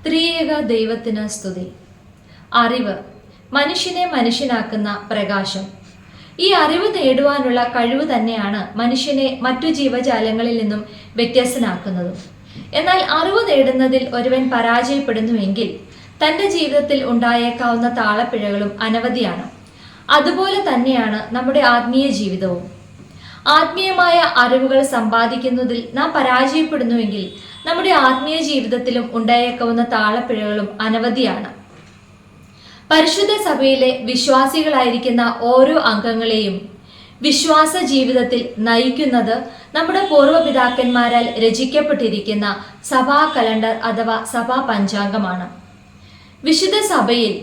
ത്രിയേക ദൈവത്തിന് സ്തുതി. അറിവ് മനുഷ്യനെ മനുഷ്യനാക്കുന്ന പ്രകാശം. ഈ അറിവ് നേടുവാനുള്ള കഴിവ് തന്നെയാണ് മനുഷ്യനെ മറ്റു ജീവജാലങ്ങളിൽ നിന്നും വ്യത്യസ്തനാക്കുന്നതും. എന്നാൽ അറിവ് നേടുന്നതിൽ ഒരുവൻ പരാജയപ്പെടുന്നുവെങ്കിൽ തൻ്റെ ജീവിതത്തിൽ ഉണ്ടായേക്കാവുന്ന താളപ്പിഴകളും അനവധിയാണ്. അതുപോലെ തന്നെയാണ് നമ്മുടെ ആത്മീയ ജീവിതവും. ആത്മീയമായ അറിവുകൾ സമ്പാദിക്കുന്നതിൽ നാം പരാജയപ്പെടുന്നുവെങ്കിൽ നമ്മുടെ ആത്മീയ ജീവിതത്തിലും ഉണ്ടായേക്കാവുന്ന താളപ്പിഴകളും അനവധിയാണ്. പരിശുദ്ധ സഭയിലെ വിശ്വാസികളായിരിക്കുന്ന ഓരോ അംഗങ്ങളെയും വിശ്വാസ ജീവിതത്തിൽ നയിക്കുന്നത് നമ്മുടെ പൂർവ്വപിതാക്കന്മാരാൽ രചിക്കപ്പെട്ടിരിക്കുന്ന സഭാ കലണ്ടർ അഥവാ സഭാ പഞ്ചാംഗമാണ്. വിശുദ്ധ സഭയിൽ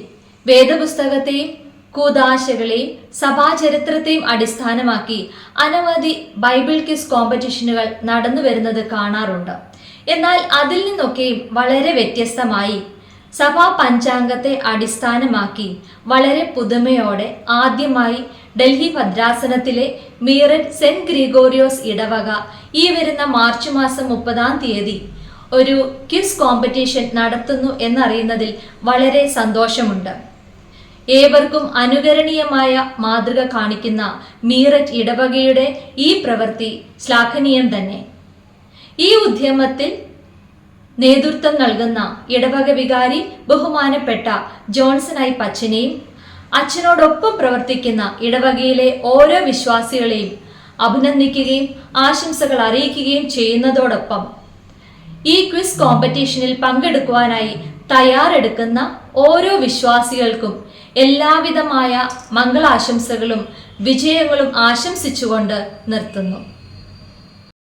വേദപുസ്തകത്തെയും കൂദാശകളെയും സഭാചരിത്രത്തെയും അടിസ്ഥാനമാക്കി അനവധി ബൈബിൾ ക്വിസ് കോമ്പറ്റീഷനുകൾ നടന്നു വരുന്നത് കാണാറുണ്ട്. എന്നാൽ അതിൽ നിന്നൊക്കെയും വളരെ വ്യത്യസ്തമായി സഭാ പഞ്ചാംഗത്തെ അടിസ്ഥാനമാക്കി വളരെ പുതുമയോടെ ആദ്യമായി ഡൽഹി ഭദ്രാസനത്തിലെ മീററ്റ് സെന്റ് ഗ്രിഗോറിയോസ് ഇടവക ഈ വരുന്ന മാർച്ച് മാസം 30-ാം തീയതി ഒരു ക്വിസ് കോമ്പറ്റീഷൻ നടത്തുന്നു എന്നറിയുന്നതിൽ വളരെ സന്തോഷമുണ്ട്. ഏവർക്കും അനുകരണീയമായ മാതൃക കാണിക്കുന്ന മീററ്റ് ഇടവകയുടെ ഈ പ്രവൃത്തി ശ്ലാഘനീയം തന്നെ. ഈ ഉദ്യമത്തിൽ നേതൃത്വം നൽകുന്ന ഇടവക വികാരി ബഹുമാനപ്പെട്ട ജോൺസൺ ഐ പച്ചനെയും അച്ഛനോടൊപ്പം പ്രവർത്തിക്കുന്ന ഇടവകയിലെ ഓരോ വിശ്വാസികളെയും അഭിനന്ദിക്കുകയും ആശംസകൾ അറിയിക്കുകയും ചെയ്യുന്നതോടൊപ്പം ഈ ക്വിസ് കോമ്പറ്റീഷനിൽ പങ്കെടുക്കുവാനായി തയ്യാറെടുക്കുന്ന ഓരോ വിശ്വാസികൾക്കും എല്ലാവിധമായ മംഗളാശംസകളും വിജയങ്ങളും ആശംസിച്ചുകൊണ്ട് നിർത്തുന്നു.